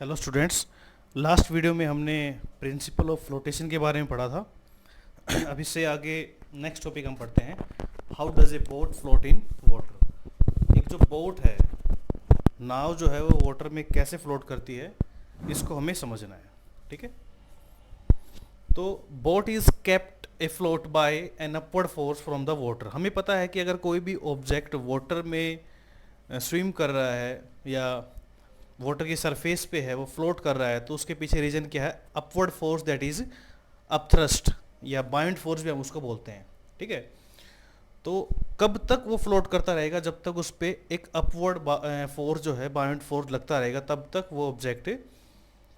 Hello students. Last video में हमने principle of flotation के बारे में पढ़ा था। अब इससे आगे नेक्स्ट टॉपिक हम पढ़ते हैं, how does a boat float in water. एक जो बोट है, नाव जो है वो वाटर में कैसे फ्लोट करती है, इसको हमें समझना है। ठीक है, तो boat is kept afloat by an upward force from the water. हमें पता है कि अगर कोई भी ऑब्जेक्ट वाटर में स्विम कर रहा है या वाटर की सरफेस पे है, वो फ्लोट कर रहा है, तो उसके पीछे रीजन क्या है? Upward force, that is upthrust या बाइंड फोर्स भी हम उसको बोलते हैं। ठीक है, तो कब तक वो फ्लोट करता रहेगा? जब तक उस पर एक अपवर्ड फोर्स जो है, बाइंड फोर्स लगता रहेगा, तब तक वो ऑब्जेक्ट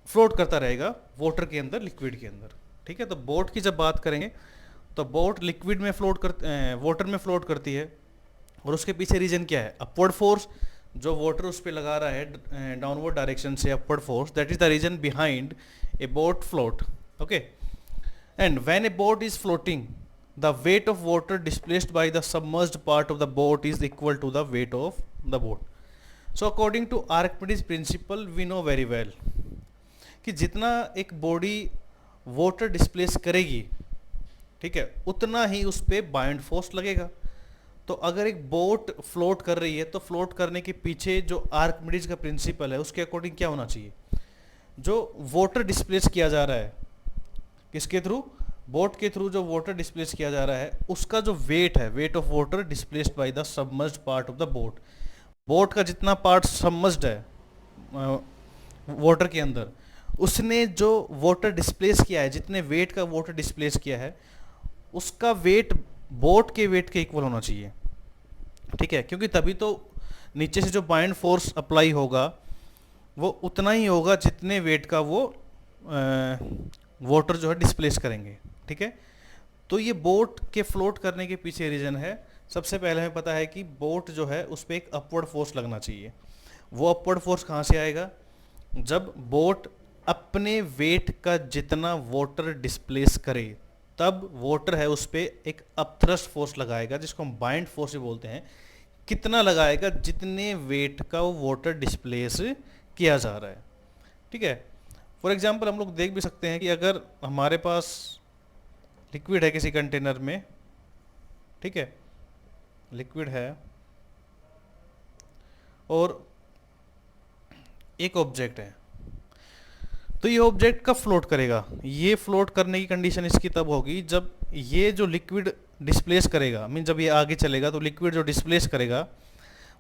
फ्लोट करता रहेगा वाटर के अंदर, लिक्विड के अंदर। ठीक है, तो बोट की जब बात करेंगे तो बोट लिक्विड में फ्लोट कर वाटर में फ्लोट करती है, और उसके पीछे रीजन क्या है? Upward force. जो वाटर उस पर लगा रहा है डाउनवर्ड डायरेक्शन से, upward force, that is the reason behind a boat float. Okay, and when a boat is floating, the weight of water displaced by the submerged part of the boat is equal to the weight of the boat. So according to Archimedes principle, we know very well कि जितना एक body water displace करेगी, ठीक है, उतना ही उस पर bind force लगेगा। तो अगर एक बोट फ्लोट कर रही है, तो फ्लोट करने के पीछे जो आर्किमिडीज का प्रिंसिपल है, उसके अकॉर्डिंग क्या होना चाहिए? जो वाटर डिस्प्लेस किया जा रहा है, किसके थ्रू? बोट के थ्रू जो वाटर डिस्प्लेस किया जा रहा है, उसका जो वेट है, wait of water displaced by the submerged part of the boat. Boat का जितना पार्ट सबमर्ज्ड है वाटर के अंदर, उसने जो वाटर डिस्प्लेस किया है, जितने वेट का वाटर डिस्प्लेस किया है, उसका वेट बोट के वेट के इक्वल होना चाहिए। ठीक है, क्योंकि तभी तो नीचे से जो बाइंड फोर्स अप्लाई होगा वो उतना ही होगा जितने वेट का वो वाटर जो है डिस्प्लेस करेंगे। ठीक है, तो ये बोट के फ्लोट करने के पीछे रीज़न है, सबसे पहले हमें पता है कि बोट जो है उस पर एक अपवर्ड फोर्स लगना चाहिए। वो अपवर्ड फोर्स कहाँ से आएगा? जब बोट अपने वेट का जितना वाटर डिस्प्लेस करे, तब वाटर है उस पर एक अपथ्रस्ट फोर्स लगाएगा, जिसको हम बाइंड फोर्स भी बोलते हैं। कितना लगाएगा? जितने वेट का वो वाटर डिस्प्लेस किया जा रहा है। ठीक है, फॉर एग्जांपल हम लोग देख भी सकते हैं कि अगर हमारे पास लिक्विड है किसी कंटेनर में, ठीक है, लिक्विड है और एक ऑब्जेक्ट है, तो ये ऑब्जेक्ट कब फ्लोट करेगा? ये फ्लोट करने की कंडीशन इसकी तब होगी जब ये जो लिक्विड डिस्प्लेस करेगा, मीन जब ये आगे चलेगा तो लिक्विड जो डिस्प्लेस करेगा,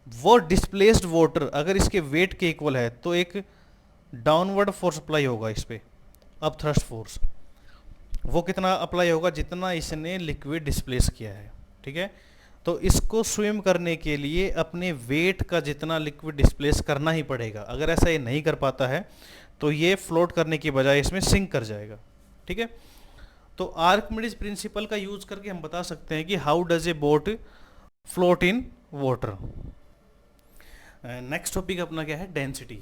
वो डिस्प्लेस्ड वाटर अगर इसके वेट के इक्वल है, तो एक डाउनवर्ड फोर्स अप्लाई होगा इस पर, अब थ्रस्ट फोर्स। वो कितना अप्लाई होगा? जितना इसने लिक्विड डिस्प्लेस किया है। ठीक है, तो इसको स्विम करने के लिए अपने वेट का जितना लिक्विड डिस्प्लेस करना ही पड़ेगा। अगर ऐसा ये नहीं कर पाता है तो ये फ्लोट करने की बजाय इसमें सिंक कर जाएगा। ठीक है, तो आर्किमिडीज प्रिंसिपल का यूज करके हम बता सकते हैं कि how does a boat float in water. Next topic अपना क्या है? डेंसिटी।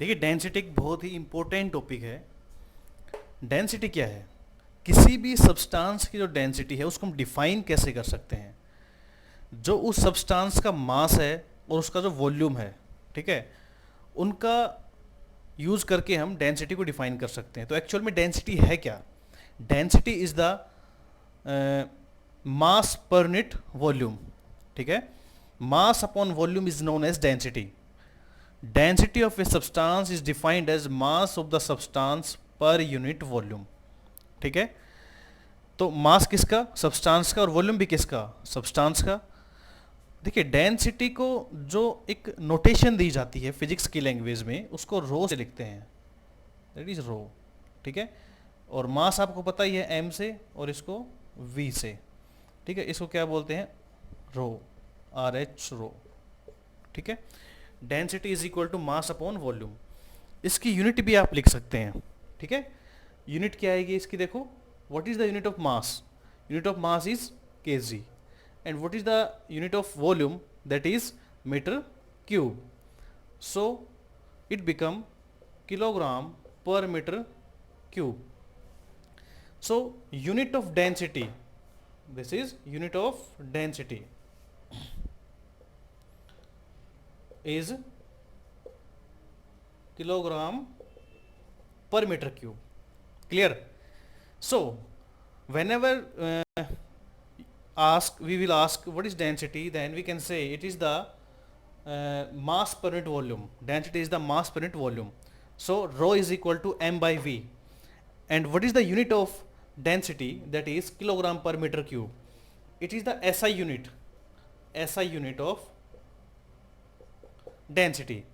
देखिए, डेंसिटी एक बहुत ही इंपॉर्टेंट टॉपिक है। डेंसिटी क्या है? किसी भी सब्सटेंस की जो डेंसिटी है, उसको हम डिफाइन कैसे कर सकते हैं? जो उस सब्सटेंस का मास है और उसका जो वॉल्यूम है, ठीक है, उनका यूज करके हम डेंसिटी को डिफाइन कर सकते हैं। तो एक्चुअल में डेंसिटी है क्या? डेंसिटी इज द मास पर यूनिट वॉल्यूम। ठीक है, mass upon volume is known as density. Density of a substance is defined as mass of the substance per unit volume. ठीक है, तो मास किसका? सब्सटेंस का, और वॉल्यूम भी किसका? सब्सटेंस का। देखिए, डेंसिटी को जो एक नोटेशन दी जाती है फिजिक्स की लैंग्वेज में, उसको रो से लिखते हैं, दैट इज रो। ठीक है, और मास आपको पता ही है एम से, और इसको वी से। ठीक है, इसको क्या बोलते हैं? Rho, R H rho. ठीक है, density is equal to mass upon volume. इसकी यूनिट भी आप लिख सकते हैं। ठीक है, यूनिट क्या आएगी इसकी? देखो, what is the unit of mass? Unit of mass is KG, and what is the unit of volume? That is meter cube. So it become kilogram per meter cube. So unit of density, this is unit of density, is kilogram per meter cube. Clear? So whenever we will ask what is density, then we can say it is the mass per unit volume. Density is the mass per unit volume. So rho is equal to m by v. And what is the unit of density? That is kilogram per meter cube. It is the SI unit. SI unit of density.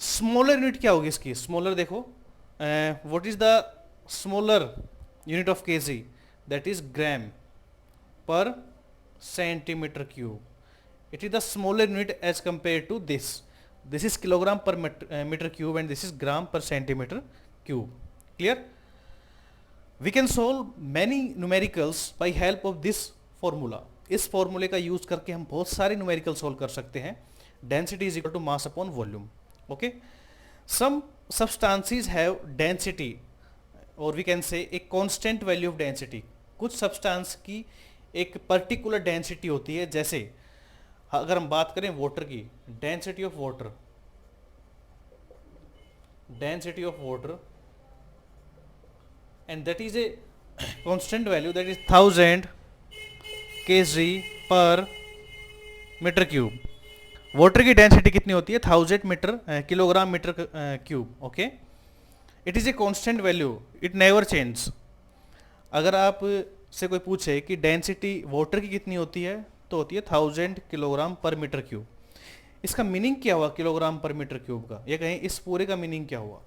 Smaller unit क्या होगी इसकी? Smaller देखो, what is the smaller unit of KG? That is gram per centimetre cube. It is the smaller unit as compare to this. This is kilogram per metre cube and this is gram per centimetre cube. Clear? We can solve many numericals by help of this formula. इस फॉर्मूले का use करके हम बहुत सारे numerical solve कर सकते हैं. Density is equal to mass upon volume. Okay, some substances have density or we can say a constant value of density. कुछ substance की एक particular density होती है. जैसे अगर हम बात करें water की, density of water and that is a constant value, that is 1000 kg per meter cube. Water की डेंसिटी कितनी होती है? 1000 metre kilogram metre cube. Okay, it is a constant value, it never change. अगर आप से कोई पूछे कि डेंसिटी वाटर की कितनी होती है, तो होती है 1000 किलोग्राम पर मीटर क्यूब. इसका मीनिंग क्या हुआ किलोग्राम पर मीटर क्यूब का? या कहें इस पूरे का मीनिंग क्या हुआ?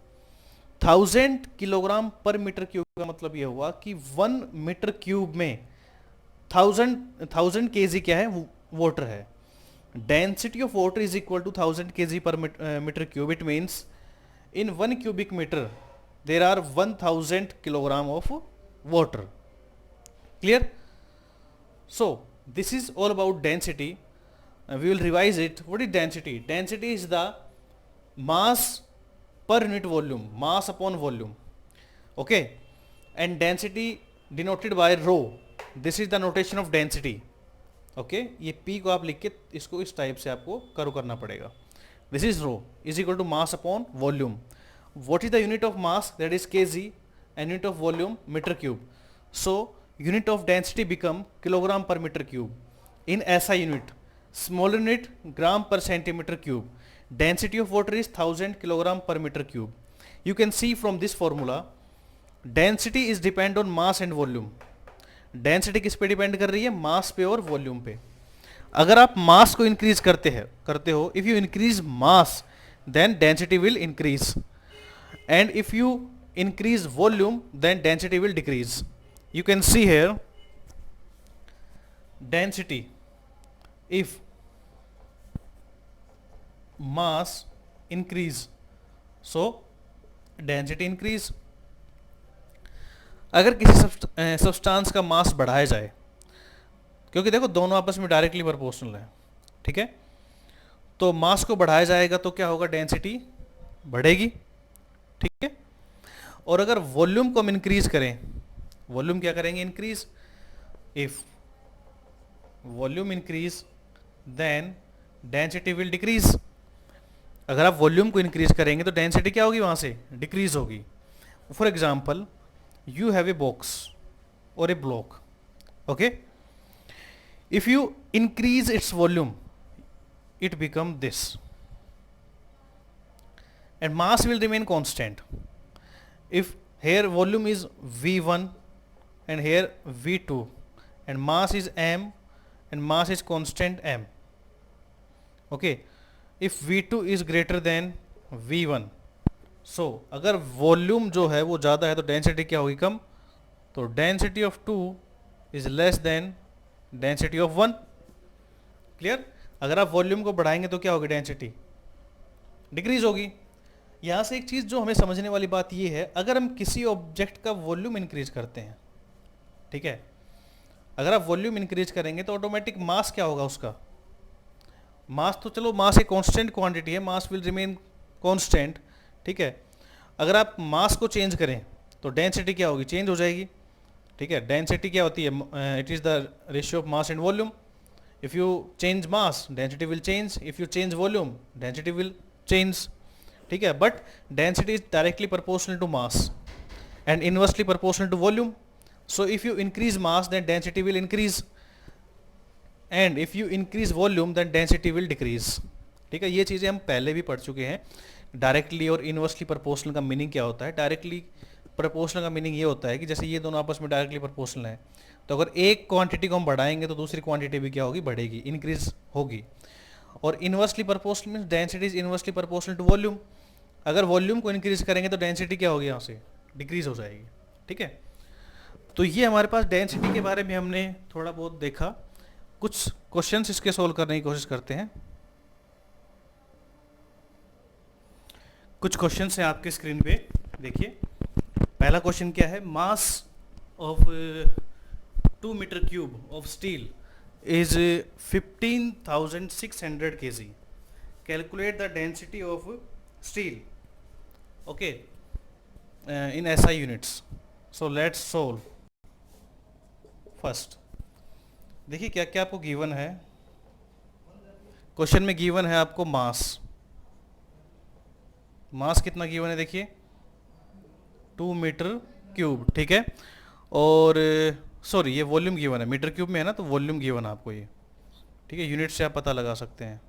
1000 किलोग्राम पर मीटर क्यूब का मतलब यह हुआ कि 1 मीटर क्यूब में 1000 केजी क्या है? वाटर है. Density of water is equal to 1000 kg per meter cube. It means in 1 cubic meter there are 1000 kilogram of water. Clear? So this is all about density. We will revise it. What is density? Density is the mass per unit volume, mass upon volume. Okay, and density denoted by rho. This is the notation of density. Okay, ये P को आप लिख के इसको इस type से आपको करो करना पड़ेगा. This is rho is equal to mass upon volume. What is the unit of mass? That is kg and unit of volume metre cube. So unit of density become kilogram per metre cube. In SI unit, smaller unit gram per centimetre cube. Density of water is 1000 kilogram per metre cube. You can see from this formula density is depend on mass and volume. Density किस पे depend कर रही है? मास पे और volume पे. अगर आप मास को इंक्रीज करते हो, if you increase mass then density will increase, and if you increase volume then density will decrease. You can see here density, if mass increase so density increase. अगर किसी सब्सटेंस का मास बढ़ाया जाए, क्योंकि देखो दोनों आपस में डायरेक्टली प्रोपोर्शनल है, ठीक है, तो मास को बढ़ाया जाएगा तो क्या होगा? डेंसिटी बढ़ेगी. ठीक है. और अगर वॉल्यूम को हम इंक्रीज करें, वॉल्यूम क्या करेंगे? Increase. If volume increase then density will decrease. अगर आप वॉल्यूम को इंक्रीज करेंगे तो डेंसिटी क्या होगी? वहां से डिक्रीज होगी. For example, you have a box or a block. Okay, if you increase its volume it become this, and mass will remain constant. If here volume is V1 and here V2 and mass is m and mass is constant m. Okay, if V2 is greater than V1, सो अगर volume जो है वो ज़्यादा है तो density क्या होगी? कम. तो density of 2 is less than density of 1. Clear? अगर आप वॉल्यूम को बढ़ाएंगे तो क्या होगी? डेंसिटी डिक्रीज होगी. यहाँ से एक चीज़ जो हमें समझने वाली बात ये है, अगर हम किसी ऑब्जेक्ट का वॉल्यूम इंक्रीज करते हैं, ठीक है, अगर आप वॉल्यूम इंक्रीज करेंगे तो ऑटोमेटिक मास क्या होगा उसका? मास तो चलो मास एक कांस्टेंट क्वांटिटी है, मास विल रिमेन कांस्टेंट. ठीक है. अगर आप मास को चेंज करें तो डेंसिटी क्या होगी? चेंज हो जाएगी. ठीक है. डेंसिटी क्या होती है? It is the ratio of mass and volume. If you change mass density will change, if you change volume density will change. ठीक है, but density is directly proportional to mass and inversely proportional to volume. So if you increase mass then density will increase, and if you increase volume then density will decrease. ठीक है, ये चीज़ें हम पहले भी पढ़ चुके हैं. डायरेक्टली और इनवर्सली प्रोपोर्शनल का मीनिंग क्या होता है. डायरेक्टली प्रोपोर्शनल का मीनिंग ये होता है कि जैसे ये दोनों आपस में डायरेक्टली प्रोपोर्शनल है, तो अगर एक क्वांटिटी को हम बढ़ाएंगे तो दूसरी क्वांटिटी भी क्या होगी, बढ़ेगी, इंक्रीज होगी. और inversely proportional means density is inversely proportional to volume. अगर वॉल्यूम को इंक्रीज करेंगे तो डेंसिटी क्या होगी, यहाँ से डिक्रीज हो जाएगी. ठीक है, तो ये हमारे पास डेंसिटी के बारे में हमने थोड़ा बहुत देखा. कुछ क्वेश्चंस इसके सोल्व करने की कोशिश करते हैं. कुछ क्वेश्चंस हैं आपके स्क्रीन पे, देखिए. पहला क्वेश्चन क्या है, mass of 2 metre cube of steel is 15,600 kg. Calculate the density of steel, okay, in SI units. So let's solve. First देखिए क्या क्या आपको गिवन है. क्वेश्चन में गिवन है आपको मास. मास कितना गिवन है, देखिए 2 मीटर क्यूब. ठीक है, और सॉरी ये वॉल्यूम गिवन है, मीटर क्यूब में है ना, तो वॉल्यूम गिवन है आपको ये. ठीक है, यूनिट से आप पता लगा सकते हैं.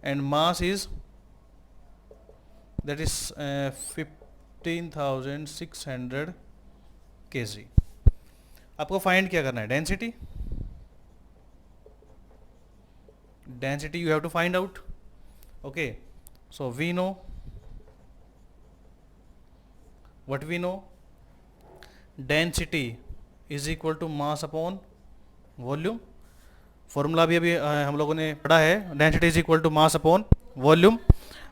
And mass is that is 15,600 kg. आपको फाइंड क्या करना है, density. Density you have to find out. Okay, so we know what we know, density is equal to mass upon volume. Formula भी अभी हम लोगों ने पढ़ा है, density is equal to mass upon volume.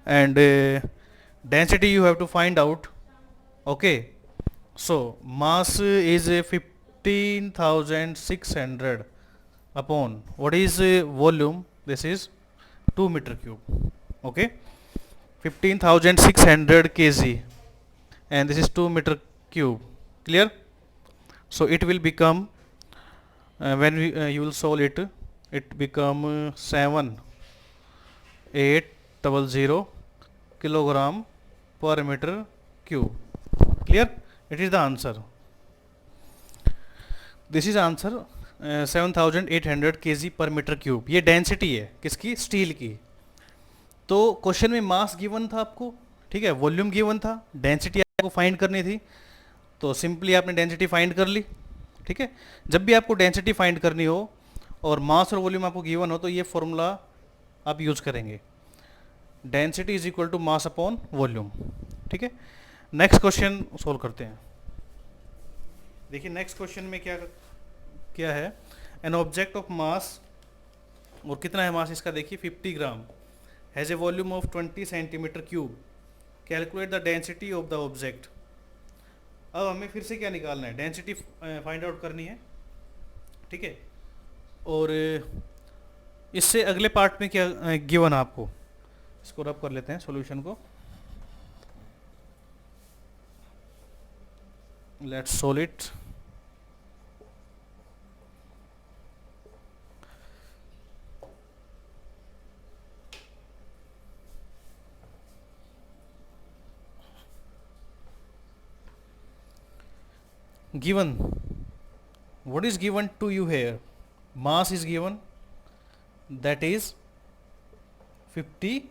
And density you have to find out. Okay, so mass is 15,600 upon what is volume, this is 2 meter cube. Okay, 15,600 kg and this is 2 meter cube. Clear? So it will become when you will solve it, it become 7,800 kilogram per meter cube. Clear? It is the answer. This is answer 7,800 kg per meter cube. ये density है किसकी, steel की. तो question में mass given था आपको, ठीक है, वॉल्यूम गिवन था, डेंसिटी आपको फाइंड करनी थी. तो सिंपली आपने डेंसिटी फाइंड कर ली. ठीक है, जब भी आपको डेंसिटी फाइंड करनी हो और मास और वॉल्यूम आपको गिवन हो तो ये फॉर्मूला आप यूज करेंगे, density is equal to mass upon volume. ठीक है, नेक्स्ट क्वेश्चन सोल्व करते हैं. देखिए नेक्स्ट क्वेश्चन में क्या क्या है, एन ऑब्जेक्ट ऑफ मास, और कितना है मास इसका, देखिए 50 gram, has a volume of 20 centimetre cube. Calculate the density of the object. अब हमें फिर से क्या निकालना है, डेंसिटी फाइंड आउट करनी है. ठीक है, और इससे अगले पार्ट में क्या गिवन है आपको, इसको रब कर लेते हैं सॉल्यूशन को. Let's solve it. given, what is given to you here, mass is given, that is 50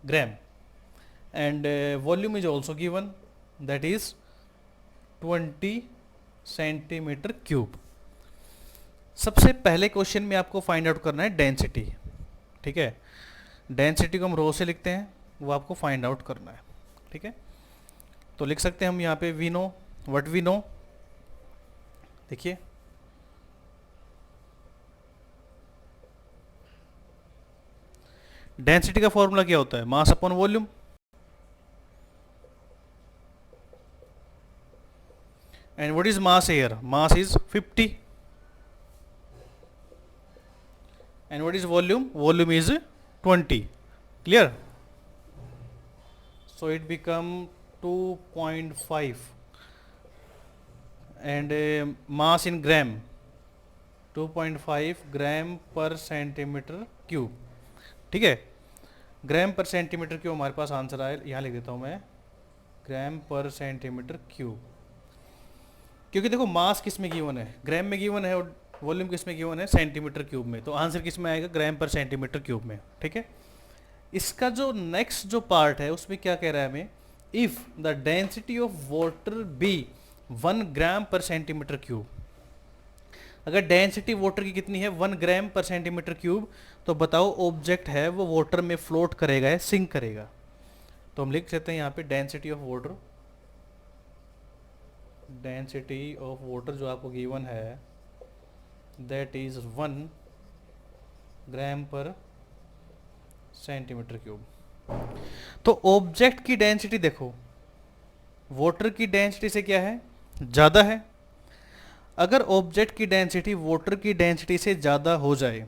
gram, and volume is also given, that is 20 centimetre cube. सबसे पहले क्वेश्चन में आपको फाइंड आउट करना है डेंसिटी. ठीक है, डेंसिटी को हम रो से लिखते हैं, वो आपको फाइंड आउट करना है. ठीक है, तो लिख सकते हैं हम यहाँ पे we know what we know. देखिए डेंसिटी का फॉर्मूला क्या होता है, mass upon volume. And what is mass here, mass is 50. And what is volume, volume is 20. Clear? So it become 2.5 and mass in gram 2.5 gram per centimetre cube. ठीक है, ग्राम per centimetre cube हमारे पास answer आया, यहाँ लिख देता हूँ मैं, ग्राम per centimetre cube. क्योंकि देखो मास किस में गिवन है, ग्राम में गिवन है, और वॉल्यूम किस में गिवन है, सेंटीमीटर क्यूब में, तो आंसर किस में आएगा, ग्राम पर सेंटीमीटर क्यूब में। ठीक है, इसका जो नेक्स्ट जो पार्ट है उसमें क्या कह रहा है हमें, if the density of water be 1 gram per centimetre cube, अगर डेंसिटी वाटर की कितनी है 1 ग्राम पर सेंटीमीटर क्यूब, तो बताओ ऑब्जेक्ट है वो वाटर में फ्लोट करेगा या सिंक करेगा। तो हम लिख सकते हैं यहाँ पे density of water, density of water जो आपको गिवन है that is 1 gram per centimetre cube. तो ऑब्जेक्ट की डेंसिटी देखो वाटर की डेंसिटी से क्या है, ज़्यादा है। अगर ऑब्जेक्ट की डेंसिटी वाटर की डेंसिटी से ज़्यादा हो जाए,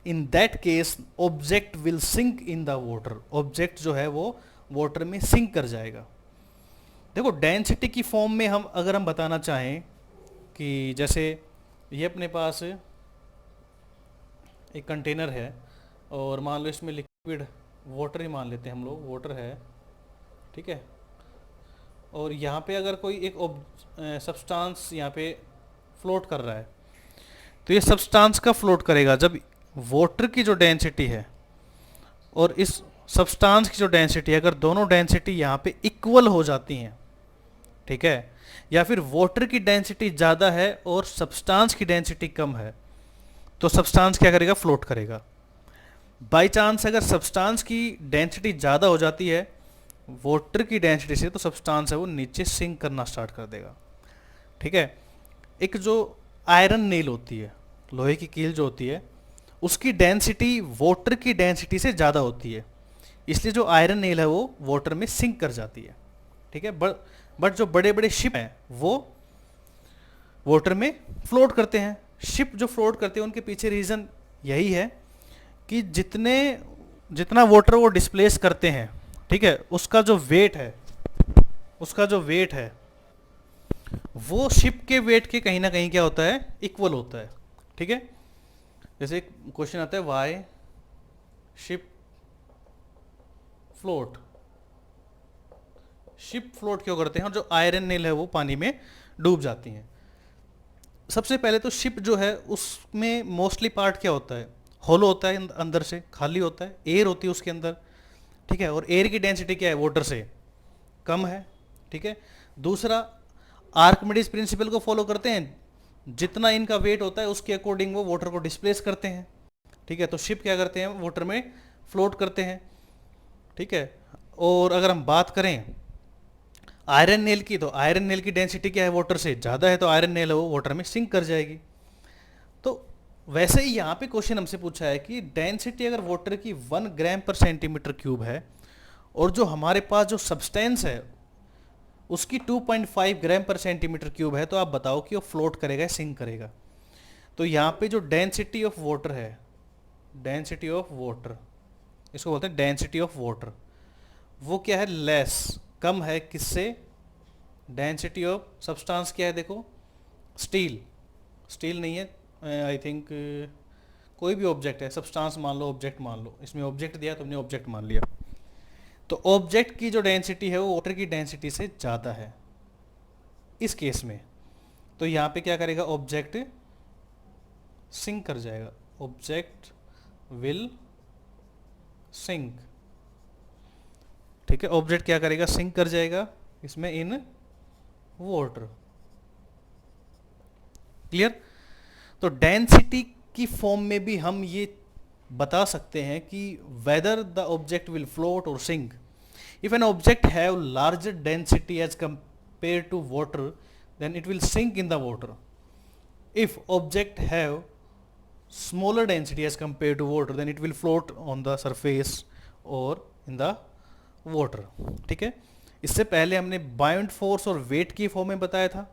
in that case object will sink in the water, object जो है वो वाटर में सिंक कर जाएगा। देखो डेंसिटी की फॉर्म में हम अगर हम बताना चाहें कि जैसे ये अपने पास एक कंटेनर है और मान लो इसमें लिक्विड वाटर ही मान लेते हैं हम लोग, वाटर है, ठीक है, और यहाँ पे अगर कोई एक सब्सटेंस यहाँ पे फ्लोट कर रहा है, तो ये सब्सटेंस का फ्लोट करेगा जब वाटर की जो डेंसिटी है और इस सब्सटेंस की जो डेंसिटी है, अगर दोनों डेंसिटी यहाँ पे इक्वल हो जाती हैं, ठीक है, या फिर वाटर की डेंसिटी ज़्यादा है और सब्सटेंस की डेंसिटी कम है, तो सब्सटेंस क्या करेगा, फ्लोट करेगा। बाई चांस अगर सब्सटेंस की डेंसिटी ज़्यादा हो जाती है वाटर की डेंसिटी से, तो सब्सटेंस है वो नीचे सिंक करना स्टार्ट कर देगा। ठीक है, एक जो आयरन नेल होती है, लोहे की कील जो होती है, उसकी डेंसिटी वाटर की डेंसिटी से ज़्यादा होती है, इसलिए जो आयरन नेल है वो वाटर में सिंक कर जाती है। ठीक है, बट जो बड़े बड़े शिप हैं वो वाटर में फ्लोट करते हैं। शिप जो फ्लोट करते हैं उनके पीछे रीज़न यही है कि जितना वाटर वो डिस्प्लेस करते हैं, ठीक है, उसका जो वेट है वो शिप के वेट के कहीं ना कहीं क्या होता है, इक्वल होता है। ठीक है, जैसे क्वेश्चन आता है why ship float, ship float क्यों करते हैं, और जो आयरन नेल है वो पानी में डूब जाती हैं। सबसे पहले तो शिप जो है उसमें मोस्टली पार्ट क्या होता है, होलो होता है, अंदर से खाली होता है, एयर होती है उसके अंदर। ठीक है, और एयर की डेंसिटी क्या है, वाटर से कम है। ठीक है, दूसरा आर्किमिडीज प्रिंसिपल को फॉलो करते हैं, जितना इनका वेट होता है उसके अकॉर्डिंग वो वाटर को डिस्प्लेस करते हैं। ठीक है, तो शिप क्या करते हैं, वाटर में फ्लोट करते हैं। ठीक है, और अगर हम बात करें आयरन नेल की, तो आयरन नेल की डेंसिटी क्या है, वाटर से ज़्यादा है, तो आयरन नेल है वो वाटर में सिंक कर जाएगी। तो वैसे ही यहाँ पे क्वेश्चन हमसे पूछा है कि डेंसिटी अगर वाटर की 1 ग्राम पर सेंटीमीटर क्यूब है और जो हमारे पास जो सब्सटेंस है उसकी 2.5 ग्राम पर सेंटीमीटर क्यूब है, तो आप बताओ कि वो फ्लोट करेगा या सिंक करेगा। तो यहाँ पे जो डेंसिटी ऑफ वाटर है, डेंसिटी ऑफ वाटर, इसको बोलते हैं डेंसिटी ऑफ वाटर, वो क्या है, लेस, कम है, किससे, डेंसिटी ऑफ सब्सटेंस क्या है, देखो स्टील, स्टील नहीं है, आई थिंक कोई भी ऑब्जेक्ट है, सब्सटेंस मान लो, ऑब्जेक्ट मान लो, इसमें ऑब्जेक्ट दिया तुमने ऑब्जेक्ट मान लिया, तो ऑब्जेक्ट की जो डेंसिटी है वो वाटर की डेंसिटी से ज़्यादा है इस केस में। तो यहाँ पे क्या करेगा, ऑब्जेक्ट सिंक कर जाएगा, ऑब्जेक्ट विल सिंक। ठीक है, ऑब्जेक्ट क्या करेगा, सिंक कर जाएगा इसमें इन वाटर। क्लियर। तो डेंसिटी की फॉर्म में भी हम ये बता सकते हैं कि whether the object will float और sink. If an object have larger density as compare to water then it will sink in the water. If object have smaller density as compare to water then it will float on the surface और in the water. ठीक है, इससे पहले हमने bound force और wait की form में बताया था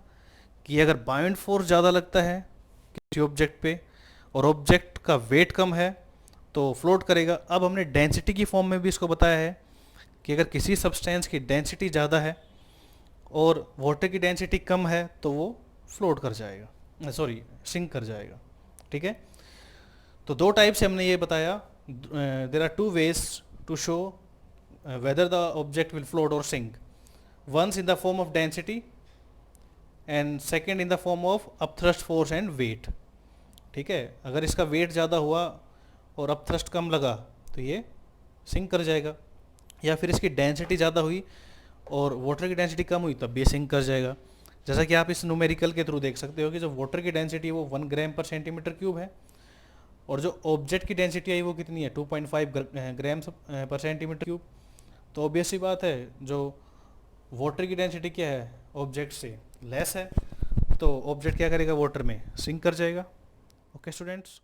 कि अगर बाउंड फोर्स ज़्यादा लगता है किसी ऑब्जेक्ट पे और ऑब्जेक्ट का वेट कम है तो फ्लोट करेगा। अब हमने डेंसिटी की फॉर्म में भी इसको बताया है कि अगर किसी सब्सटेंस की डेंसिटी ज़्यादा है और वाटर की डेंसिटी कम है तो वो फ्लोट कर जाएगा, सॉरी सिंक कर जाएगा। ठीक है, तो दो टाइप से हमने ये बताया, there are two ways to show whether the object will float or sink. Once in the form of density and second in the form of upthrust force and weight. ठीक है, अगर इसका वेट ज़्यादा हुआ और अपथ्रस्ट कम लगा तो ये सिंक कर जाएगा, या फिर इसकी डेंसिटी ज़्यादा हुई और वाटर की डेंसिटी कम हुई तब भी सिंक कर जाएगा। जैसा कि आप इस न्यूमेरिकल के थ्रू देख सकते हो कि जो वाटर की डेंसिटी है वो 1 ग्राम पर सेंटीमीटर क्यूब है, और जो ऑब्जेक्ट की डेंसिटी आई वो कितनी है 2.5 ग्राम पर सेंटीमीटर क्यूब। तो ऑब्वियस सी बात है जो वाटर की डेंसिटी क्या है ऑब्जेक्ट से लेस है, तो ऑब्जेक्ट क्या करेगा वाटर में सिंक कर जाएगा। Okay students.